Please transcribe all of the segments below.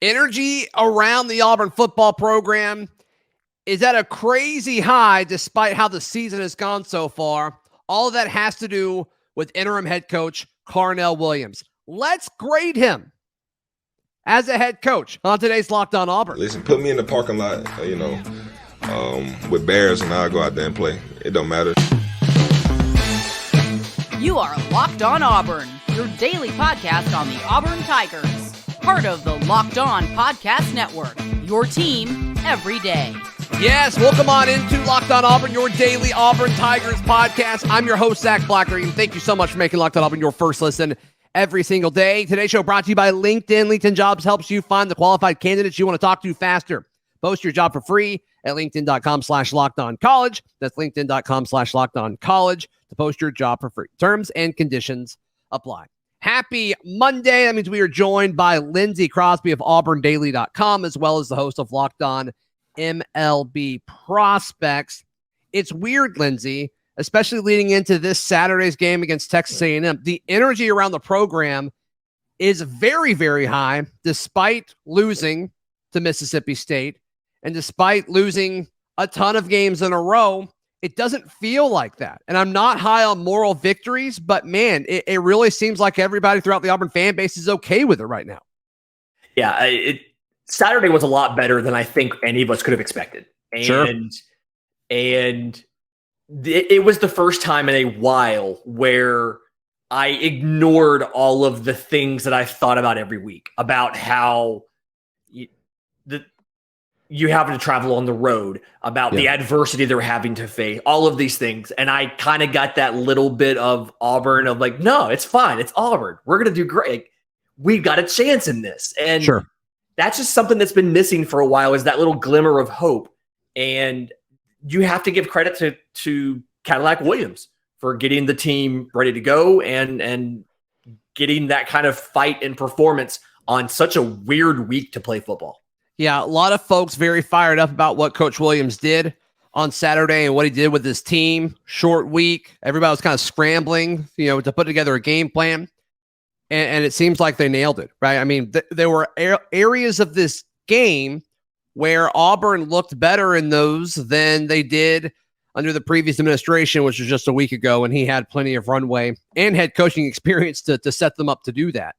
Energy around the Auburn football program is at a crazy high despite how the season has gone so far. All of that has to do with interim head coach Carnell Williams. Let's grade him as a head coach on today's Locked On Auburn. Listen, put me in the parking lot, with Bears, and I'll go out there and play. It don't matter. You are Locked On Auburn, your daily podcast on the Auburn Tigers. Part of the Locked On Podcast Network, your team every day. Yes, welcome on into Locked On Auburn, your daily Auburn Tigers podcast. I'm your host, Zac Blackerby. Thank you so much for making Locked On Auburn your first listen every single day. Today's show brought to you by LinkedIn. LinkedIn Jobs helps you find the qualified candidates you want to talk to faster. Post your job for free at linkedin.com/lockedoncollege. That's linkedin.com/lockedoncollege to post your job for free. Terms and conditions apply. Happy Monday. That means we are joined by Lindsay Crosby of auburndaily.com, as well as the host of Locked On MLB Prospects. It's weird, Lindsay, especially leading into this Saturday's game against Texas A&M. The energy around the program is very, very high, despite losing to Mississippi State and despite losing a ton of games in a row. It doesn't feel like that. And I'm not high on moral victories, but man, it really seems like everybody throughout the Auburn fan base is okay with it right now. Yeah, Saturday was a lot better than I think any of us could have expected. And it was the first time in a while where I ignored all of the things that I thought about every week, about how you having to travel on the road, about the adversity they're having to face, all of these things. And I kind of got that little bit of Auburn of like, no, it's fine. It's Auburn. We're going to do great. We've got a chance in this. And that's just something that's been missing for a while, is that little glimmer of hope. And you have to give credit to Carnell Williams for getting the team ready to go and getting that kind of fight and performance on such a weird week to play football. Yeah, a lot of folks very fired up about what Coach Williams did on Saturday and what he did with his team. Short week. Everybody was kind of scrambling, to put together a game plan. And it seems like they nailed it, right? I mean, there were areas of this game where Auburn looked better in those than they did under the previous administration, which was just a week ago, and he had plenty of runway and head coaching experience to set them up to do that.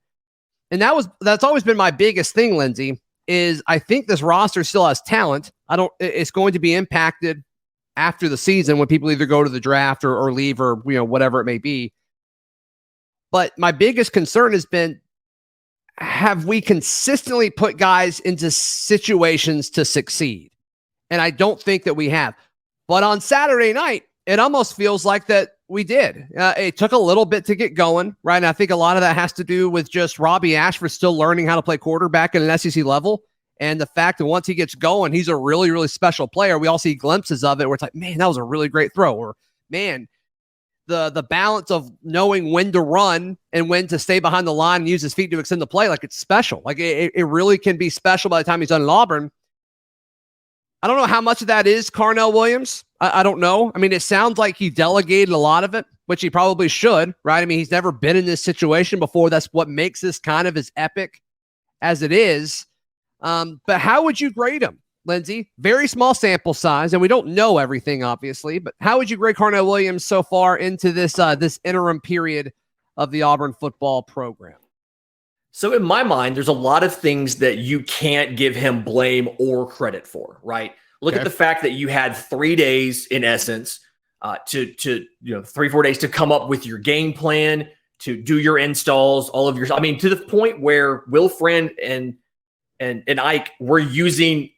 And that's always been my biggest thing, Lindsay, is I think this roster still has talent. It's going to be impacted after the season when people either go to the draft or leave or, whatever it may be. But my biggest concern has been, have we consistently put guys into situations to succeed? And I don't think that we have. But on Saturday night, it almost feels like that we did. It took a little bit to get going, right? And I think a lot of that has to do with just Robbie Ashford still learning how to play quarterback at an SEC level. And the fact that once he gets going, he's a really, really special player. We all see glimpses of it where it's like, man, that was a really great throw. Or, man, the balance of knowing when to run and when to stay behind the line and use his feet to extend the play, like it's special. Like it really can be special by the time he's done in Auburn. I don't know how much of that is Carnell Williams. I don't know. I mean, it sounds like he delegated a lot of it, which he probably should, right? I mean, he's never been in this situation before. That's what makes this kind of as epic as it is. But how would you grade him, Lindsay? Very small sample size, and we don't know everything, obviously, but how would you grade Carnell Williams so far into this interim period of the Auburn football program? So in my mind, there's a lot of things that you can't give him blame or credit for, right? Look at the fact that you had 3 days, in essence, to 3-4 days to come up with your game plan, to do your installs, all of your. I mean, to the point where Will Friend and Ike were using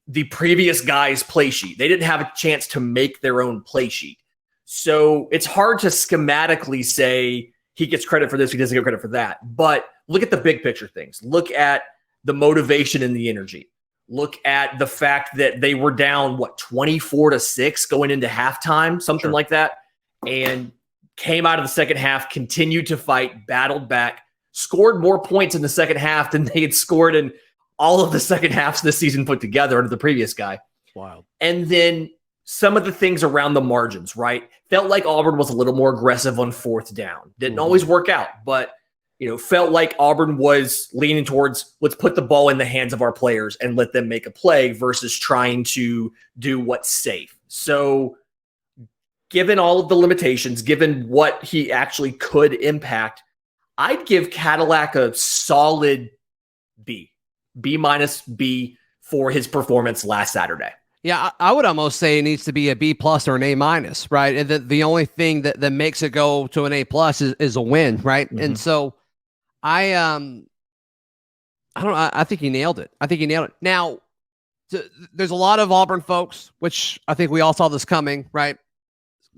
the previous guy's play sheet. They didn't have a chance to make their own play sheet, so it's hard to schematically say he gets credit for this, he doesn't get credit for that. But look at the big picture things. Look at the motivation and the energy. Look at the fact that they were down, 24-6 going into halftime, something like that, and came out of the second half, continued to fight, battled back, scored more points in the second half than they had scored in all of the second halves this season put together under the previous guy. Wild. And then some of the things around the margins, right? Felt like Auburn was a little more aggressive on fourth down. Didn't always work out, but felt like Auburn was leaning towards, let's put the ball in the hands of our players and let them make a play versus trying to do what's safe. So given all of the limitations, given what he actually could impact, I'd give Cadillac a solid B minus B for his performance last Saturday. Yeah, I would almost say it needs to be a B plus or an A minus, right? And the only thing that makes it go to an A plus is a win, right? Mm-hmm. And so I don't know. I think he nailed it. Now, there's a lot of Auburn folks, which I think we all saw this coming, right?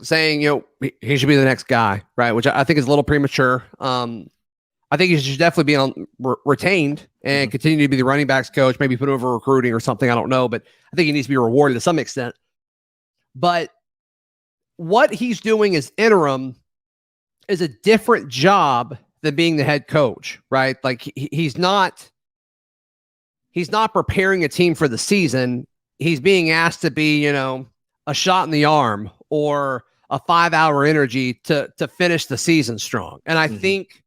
Saying, he should be the next guy, right? Which I think is a little premature. I think he should definitely be retained and continue to be the running backs coach, maybe put over recruiting or something. I don't know, but I think he needs to be rewarded to some extent. But what he's doing as interim is a different job than being the head coach, right? Like he's not preparing a team for the season. He's being asked to be, a shot in the arm or a 5-hour energy to finish the season strong. And I think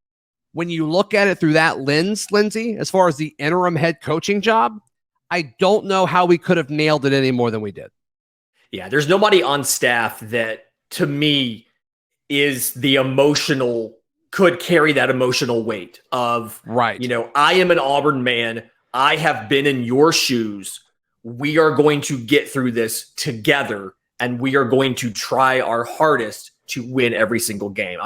when you look at it through that lens, Lindsay, as far as the interim head coaching job, I don't know how we could have nailed it any more than we did. Yeah, there's nobody on staff that, to me, is could carry that emotional weight of, right. I am an Auburn man. I have been in your shoes. We are going to get through this together, and we are going to try our hardest to win every single game.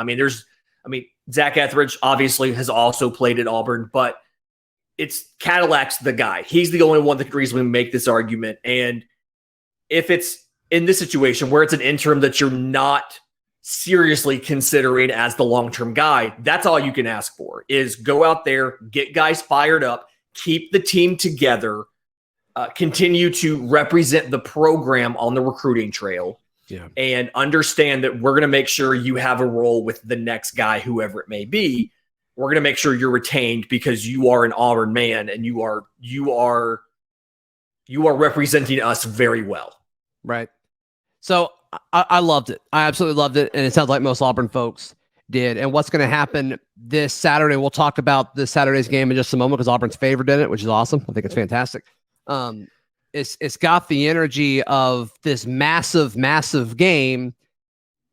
Zach Etheridge obviously has also played at Auburn, but it's Cadillac's the guy. He's the only one that could reasonably make this argument. And if it's in this situation where it's an interim that you're not seriously considering as the long-term guy, that's all you can ask for is go out there, get guys fired up, keep the team together, continue to represent the program on the recruiting trail. Yeah. And understand that we're going to make sure you have a role with the next guy, whoever it may be. We're going to make sure you're retained because you are an Auburn man and you are representing us very well. Right. So I loved it. I absolutely loved it. And it sounds like most Auburn folks did. And what's going to happen this Saturday, we'll talk about this Saturday's game in just a moment because Auburn's favored in it, which is awesome. I think it's fantastic. It's got the energy of this massive, massive game,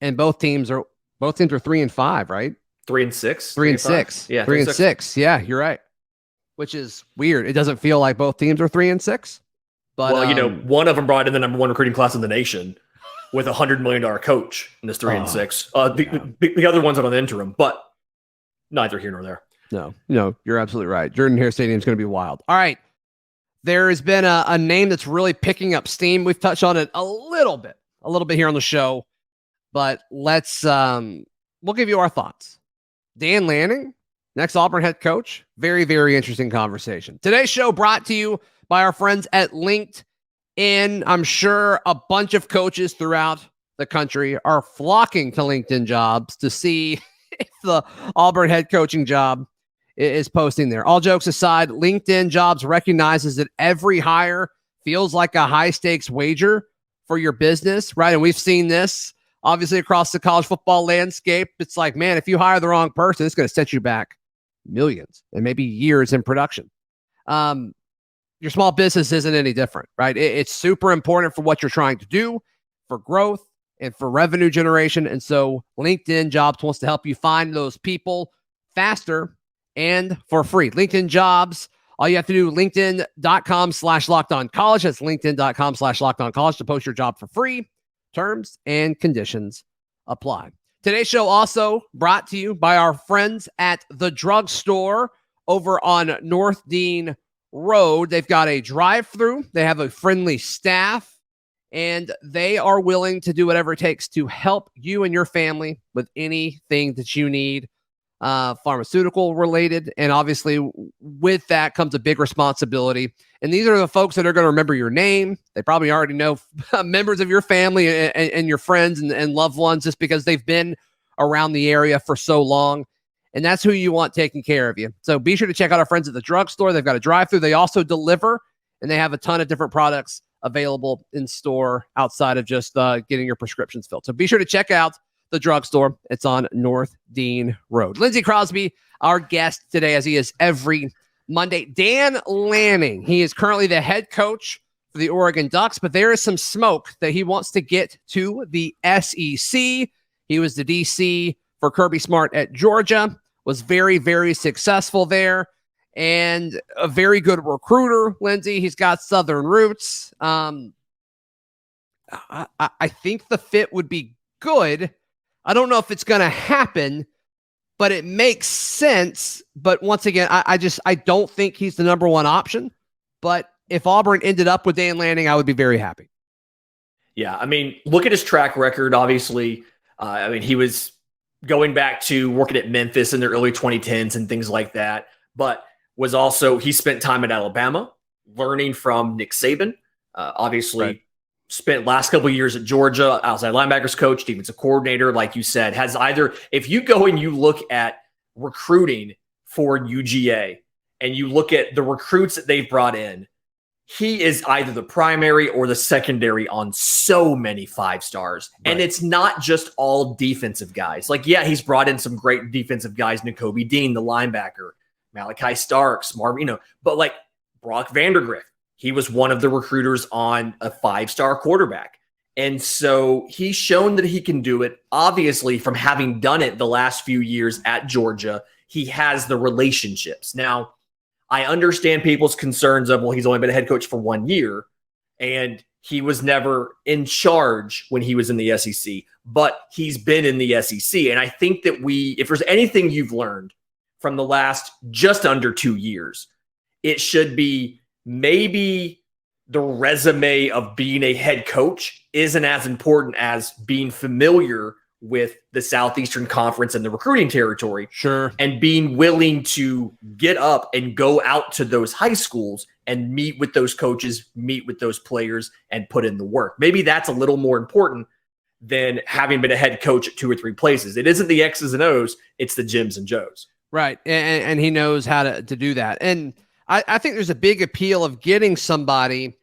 and both teams are 3-5, right? 3-6, 3-6, yeah, 3-6. Yeah, you're right. Which is weird. It doesn't feel like both teams are 3-6. But one of them brought in the number 1 recruiting class in the nation with $100 million coach in this 3-6. The other one's on an interim, but neither here nor there. No, you're absolutely right. Jordan Hare Stadium is going to be wild. All right. There has been a name that's really picking up steam. We've touched on it a little bit here on the show, but we'll give you our thoughts. Dan Lanning, next Auburn head coach. Very, very interesting conversation. Today's show brought to you by our friends at LinkedIn. I'm sure a bunch of coaches throughout the country are flocking to LinkedIn Jobs to see if the Auburn head coaching job is posting there. All jokes aside, LinkedIn Jobs recognizes that every hire feels like a high-stakes wager for your business, right? And we've seen this, obviously, across the college football landscape. It's like, man, if you hire the wrong person, it's going to set you back millions and maybe years in production. Your small business isn't any different, right? It's super important for what you're trying to do, for growth, and for revenue generation. And so LinkedIn Jobs wants to help you find those people faster and for free. LinkedIn Jobs, all you have to do, linkedin.com/lockedoncollege. That's linkedin.com/lockedoncollege to post your job for free. Terms and conditions apply. Today's show also brought to you by our friends at the drugstore over on North Dean Road. They've got a drive-through. They have a friendly staff, and they are willing to do whatever it takes to help you and your family with anything that you need. Pharmaceutical related. And obviously with that comes a big responsibility. And these are the folks that are going to remember your name. They probably already know members of your family and your friends and loved ones just because they've been around the area for so long. And that's who you want taking care of you. So be sure to check out our friends at the drugstore. They've got a drive-through. They also deliver, and they have a ton of different products available in store outside of just getting your prescriptions filled. So be sure to check out the drugstore. It's on North Dean Road. Lindsay Crosby, our guest today, as he is every Monday. Dan Lanning, he is currently the head coach for the Oregon Ducks, but there is some smoke that he wants to get to the SEC. He was the DC for Kirby Smart at Georgia, was very, very successful there, and a very good recruiter, Lindsay. He's got Southern roots. I think the fit would be good. I don't know if it's going to happen, but it makes sense. But once again, I don't think he's the number one option. But if Auburn ended up with Dan Lanning, I would be very happy. Yeah, I mean, look at his track record, obviously. He was going back to working at Memphis in the early 2010s and things like that, but he spent time at Alabama learning from Nick Saban, obviously. Right. Spent last couple of years at Georgia, outside linebackers coach, defensive coordinator, like you said, if you go and you look at recruiting for UGA and you look at the recruits that they've brought in, he is either the primary or the secondary on so many 5 stars. Right. And it's not just all defensive guys. Like, yeah, he's brought in some great defensive guys, Nakobe Dean, the linebacker, Malachi Starks, but like Brock Vandergrift. He was one of the recruiters on a 5-star quarterback. And so he's shown that he can do it. Obviously, from having done it the last few years at Georgia, he has the relationships. Now, I understand people's concerns of, well, he's only been a head coach for 1 year, and he was never in charge when he was in the SEC, but he's been in the SEC. And I think that if there's anything you've learned from the last just under 2 years, it should be maybe the resume of being a head coach isn't as important as being familiar with the Southeastern Conference and the recruiting territory. Sure. And being willing to get up and go out to those high schools and meet with those coaches, meet with those players, and put in the work. Maybe that's a little more important than having been a head coach at 2 or 3 places. It isn't the X's and O's, it's the Jims and Joes. Right. And he knows how to do that. And I think there's a big appeal of getting somebody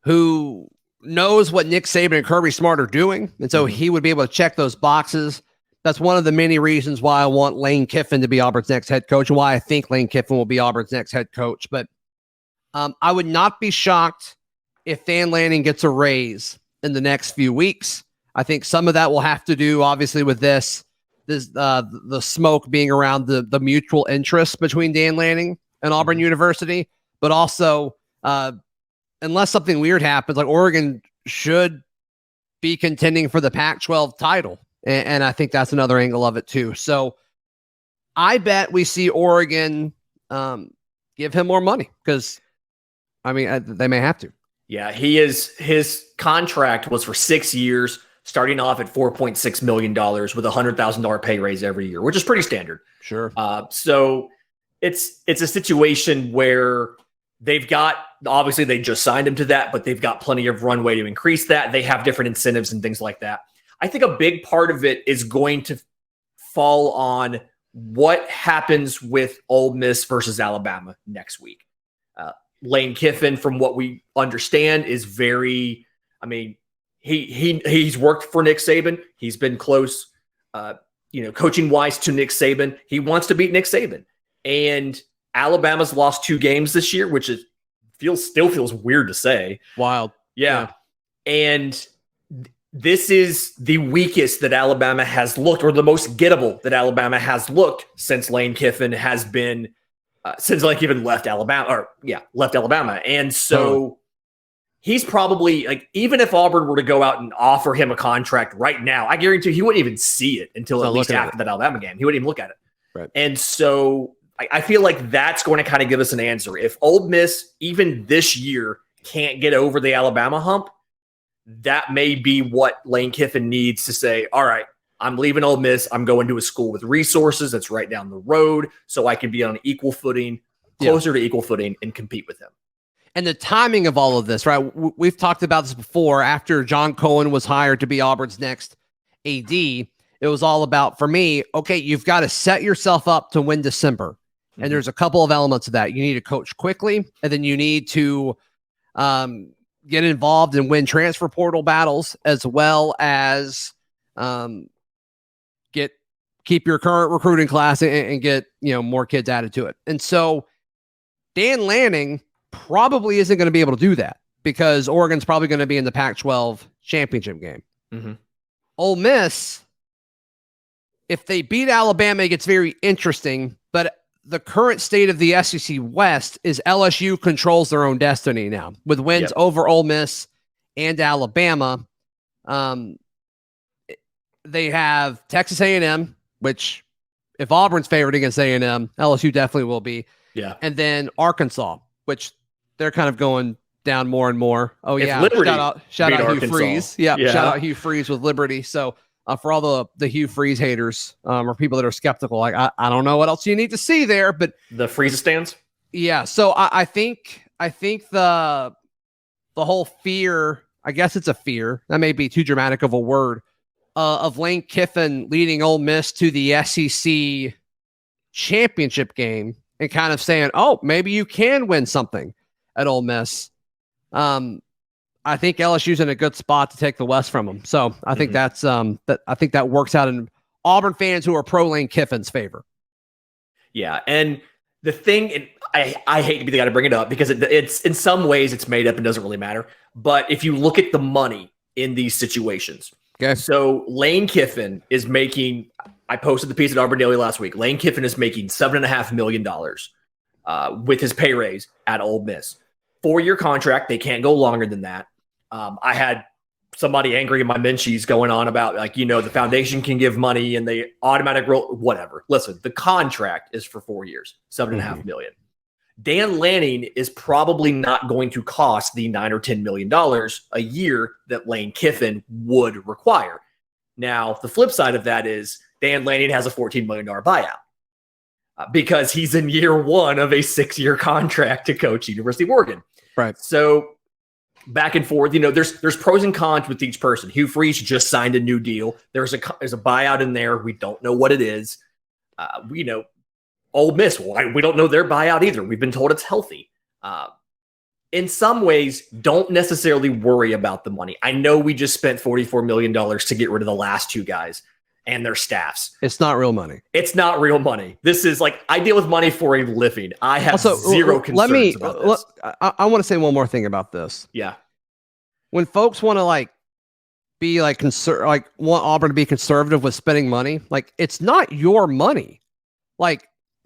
who knows what Nick Saban and Kirby Smart are doing. And so he would be able to check those boxes. That's one of the many reasons why I want Lane Kiffin to be Auburn's next head coach and why I think Lane Kiffin will be Auburn's next head coach. But I would not be shocked if Dan Lanning gets a raise in the next few weeks. I think some of that will have to do, obviously, with the smoke being around the mutual interest between Dan Lanning and Auburn University, but also unless something weird happens, like Oregon should be contending for the Pac-12 title. And I think that's another angle of it too. So I bet we see Oregon give him more money because, they may have to. Yeah, his contract was for 6 years, starting off at $4.6 million with a $100,000 pay raise every year, which is pretty standard. Sure. So it's a situation where obviously they just signed him to that, but they've got plenty of runway to increase that. They have different incentives and things like that. I think a big part of it is going to fall on what happens with Ole Miss versus Alabama next week. Lane Kiffin, from what we understand, is very, he's worked for Nick Saban. He's been close, coaching wise to Nick Saban. He wants to beat Nick Saban. And Alabama's lost 2 games this year, which still feels weird to say. Wild. Yeah. And this is the weakest that Alabama has looked, or the most gettable that Alabama has looked since Lane Kiffin has been, left Alabama. And so he's probably, even if Auburn were to go out and offer him a contract right now, I guarantee he wouldn't even see it until at least after that Alabama game. He wouldn't even look at it. Right. And so I feel like that's going to kind of give us an answer. If Ole Miss, even this year, can't get over the Alabama hump, that may be what Lane Kiffin needs to say, all right, I'm leaving Ole Miss. I'm going to a school with resources that's right down the road so I can be on equal footing, closer to equal footing, and compete with him. And the timing of all of this, right? We've talked about this before. After John Cohen was hired to be Auburn's next AD, it was all about, for me, okay, you've got to set yourself up to win December. And there's a couple of elements of that. You need to coach quickly, and then you need to get involved and win transfer portal battles, as well as keep your current recruiting class and get, more kids added to it. And so Dan Lanning probably isn't going to be able to do that because Oregon's probably going to be in the Pac-12 championship game. Mm-hmm. Ole Miss, if they beat Alabama, it gets very interesting, but the current state of the SEC West is LSU controls their own destiny now with wins over Ole Miss and Alabama. They have Texas A&M, which if Auburn's favored against A&M, LSU definitely will be. Yeah. And then Arkansas, which they're kind of going down more and more. Oh, if yeah. Liberty shout out Hugh Arkansas. Freeze. Yeah. Shout out Hugh Freeze with Liberty. So for all the Hugh Freeze haters or people that are skeptical, like I don't know what else you need to see there, but the Freeze stands. Yeah. So I think the whole fear, I guess it's a fear. That may be too dramatic of a word. Of Lane Kiffin leading Ole Miss to the SEC championship game and kind of saying, oh, maybe you can win something at Ole Miss. I think LSU's in a good spot to take the West from them. So I think I think that works out in Auburn fans who are pro Lane Kiffin's favor. Yeah. And the thing, and I hate to be the guy to bring it up because it's in some ways it's made up and doesn't really matter. But if you look at the money in these situations, okay. So Lane Kiffin is making, I posted the piece at Auburn Daily last week. Lane Kiffin is making $7.5 million with his pay raise at Ole Miss. 4-year contract. They can't go longer than that. I had somebody angry in my mentions going on about the foundation can give money and they automatic roll, whatever. Listen, the contract is for 4 years, $7.5 million. Dan Lanning is probably not going to cost the $9 or $10 million a year that Lane Kiffin would require. Now, the flip side of that is Dan Lanning has a $14 million buyout because he's in year one of a 6-year contract to coach University of Oregon. Right. So back and forth, there's pros and cons with each person. Hugh Freeze just signed a new deal. There's a buyout in there. We don't know what it is. Ole Miss, we don't know their buyout either. We've been told it's healthy. In some ways, don't necessarily worry about the money. I know we just spent $44 million to get rid of the last 2 guys and their staffs. It's not real money. It's not real money. This is I deal with money for a living. I have zero concerns about this. I want to say one more thing about this. Yeah. When folks want to be want Auburn to be conservative with spending money, it's not your money.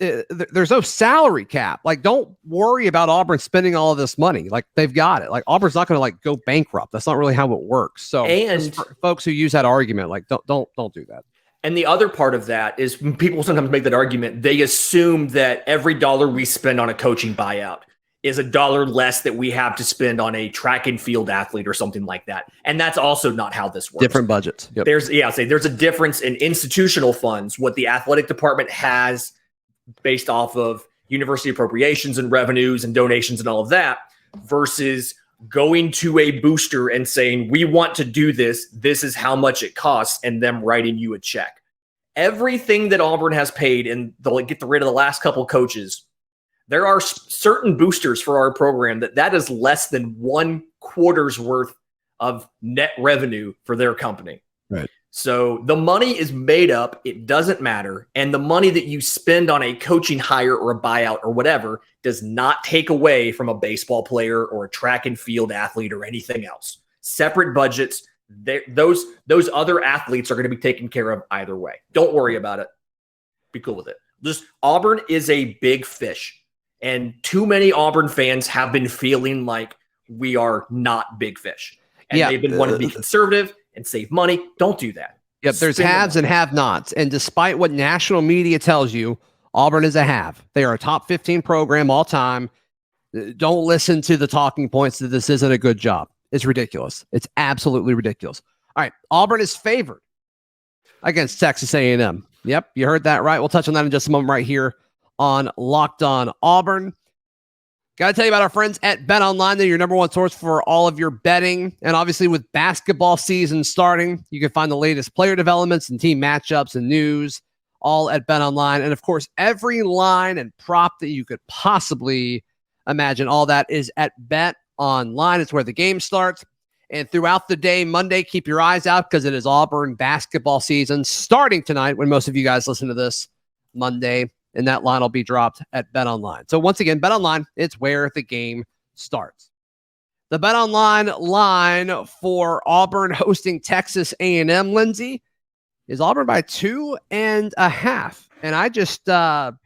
There's no salary cap. Don't worry about Auburn spending all of this money. They've got it. Auburn's not going to go bankrupt. That's not really how it works. So, and for folks who use that argument, don't do that. And the other part of that is when people sometimes make that argument, they assume that every dollar we spend on a coaching buyout is $1 less that we have to spend on a track and field athlete or something like that. And that's also not how this works. Different budgets. Yep. There's a difference in institutional funds, what the athletic department has based off of university appropriations and revenues and donations and all of that versus going to a booster and saying, we want to do this. This is how much it costs and them writing you a check. Everything that Auburn has paid and they'll get rid of the last couple coaches. There are certain boosters for our program that is less than 1 quarter's worth of net revenue for their company. Right. So the money is made up. It doesn't matter. And the money that you spend on a coaching hire or a buyout or whatever does not take away from a baseball player or a track and field athlete or anything else. Separate budgets. Those other athletes are going to be taken care of either way. Don't worry about it. Be cool with it. Auburn is a big fish. And too many Auburn fans have been feeling like we are not big fish. And they've been wanting to be conservative and save money. Don't do that. Yep, there's haves and have-nots. And despite what national media tells you, Auburn is a have. They are a top 15 program all time. Don't listen to the talking points that this isn't a good job. It's ridiculous. It's absolutely ridiculous. All right, Auburn is favored against Texas A&M. Yep, you heard that right. We'll touch on that in just a moment right here on Locked On Auburn. Got to tell you about our friends at BetOnline. They're your number one source for all of your betting. And obviously with basketball season starting, you can find the latest player developments and team matchups and news all at BetOnline. And of course, every line and prop that you could possibly imagine, all that is at BetOnline. It's where the game starts. And throughout the day, Monday, keep your eyes out because it is Auburn basketball season starting tonight when most of you guys listen to this Monday. And that line will be dropped at BetOnline. So once again, BetOnline, it's where the game starts. The BetOnline line for Auburn hosting Texas A&M, Lindsay, is Auburn by 2.5. And I just, I'm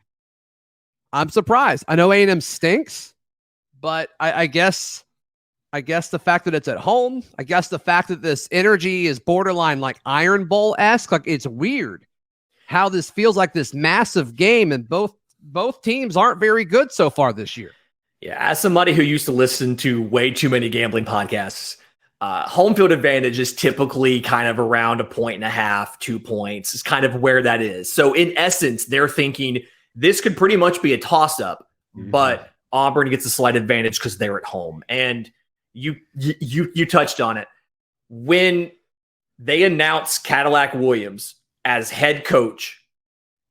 surprised. I know A&M stinks, but I guess the fact that it's at home, I guess the fact that this energy is borderline like Iron Bowl-esque, like it's weird how this feels like this massive game, and both teams aren't very good so far this year. Yeah, as somebody who used to listen to way too many gambling podcasts, home field advantage is typically kind of around 1.5, 2 points is kind of where that is. So in essence, they're thinking this could pretty much be a toss-up, but Auburn gets a slight advantage because they're at home. And you touched on it. When they announced Carnell Williams as head coach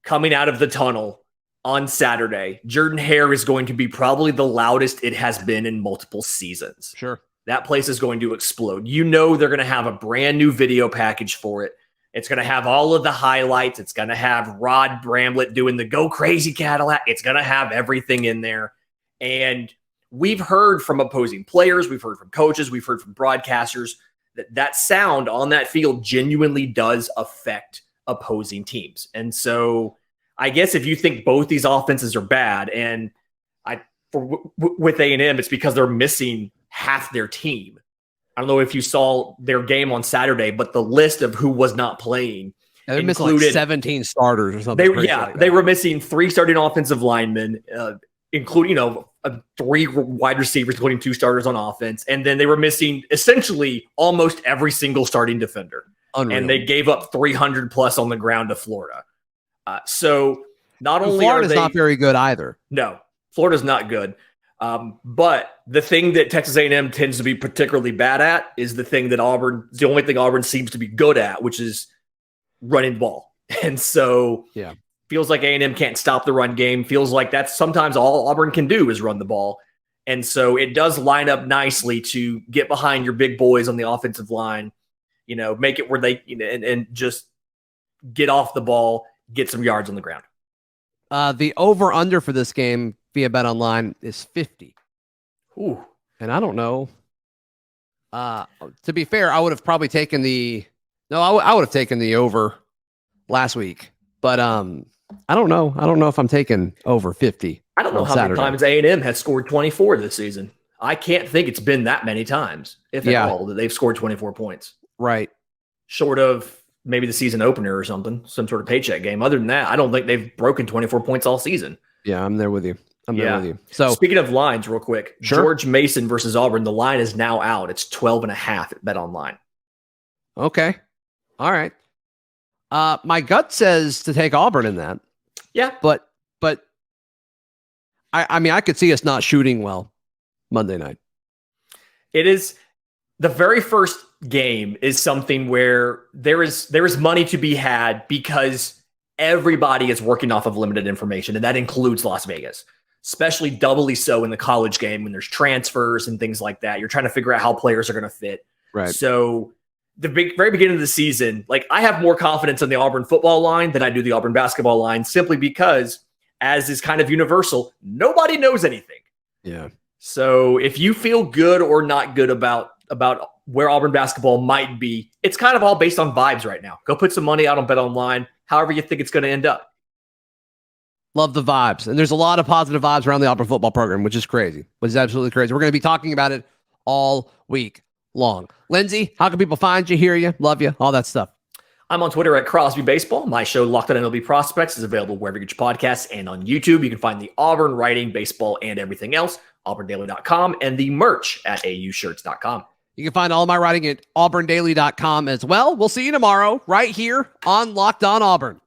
coming out of the tunnel on Saturday, Jordan Hare is going to be probably the loudest it has been in multiple seasons. Sure. That place is going to explode. You know they're going to have a brand new video package for it. It's going to have all of the highlights. It's going to have Rod Bramlett doing the Go Crazy Cadillac. It's going to have everything in there. And we've heard from opposing players, we've heard from coaches, we've heard from broadcasters that sound on that field genuinely does affect opposing teams. And so I guess if you think both these offenses are bad, and with A&M, it's because they're missing half their team. I don't know if you saw their game on Saturday, but the list of who was not playing they're missing like 17 starters or something. They were missing 3 starting offensive linemen, including 3 wide receivers, including 2 starters on offense, and then they were missing essentially almost every single starting defender. Unreal. And they gave up 300 plus on the ground to Florida. So not only Florida's not very good either. No, Florida's not good. But the thing that Texas A&M tends to be particularly bad at is the only thing Auburn seems to be good at, which is running the ball. And so feels like A&M can't stop the run game. Feels like that's sometimes all Auburn can do is run the ball. And so it does line up nicely to get behind your big boys on the offensive line, make it where they, and just get off the ball, get some yards on the ground. The over-under for this game via BetOnline is 50. Ooh. And I don't know. To be fair, I would have probably taken I would have taken the over last week. But I don't know. I don't know if I'm taking over 50. I don't know how many times A&M has scored 24 this season. I can't think it's been that many times, if at all, that they've scored 24 points. Right. Short of maybe the season opener or something, some sort of paycheck game. Other than that, I don't think they've broken 24 points all season. Yeah, I'm there with you. So speaking of lines real quick, sure. George Mason versus Auburn, the line is now out. It's 12.5 at BetOnline. Okay. All right. My gut says to take Auburn in that. Yeah. But I mean, I could see us not shooting well Monday night. It is the very first game is something where there is money to be had because everybody is working off of limited information, and that includes Las Vegas, especially doubly so in the college game when there's transfers and things like that. You're trying to figure out how players are going to fit. Right. So the very beginning of the season, like I have more confidence in the Auburn football line than I do the Auburn basketball line, simply because, as is kind of universal, nobody knows anything. Yeah. So if you feel good or not good about where Auburn basketball might be, it's kind of all based on vibes right now. Go put some money out on BetOnline, however you think it's going to end up. Love the vibes. And there's a lot of positive vibes around the Auburn football program, which is crazy. Which is absolutely crazy. We're going to be talking about it all week long. Lindsay, how can people find you, hear you, love you, all that stuff? I'm on Twitter at Crosby Baseball. My show, Locked On MLB Prospects, is available wherever you get your podcasts and on YouTube. You can find the Auburn writing, baseball, and everything else, auburndaily.com, and the merch at aushirts.com. You can find all my writing at auburndaily.com as well. We'll see you tomorrow right here on Locked On Auburn.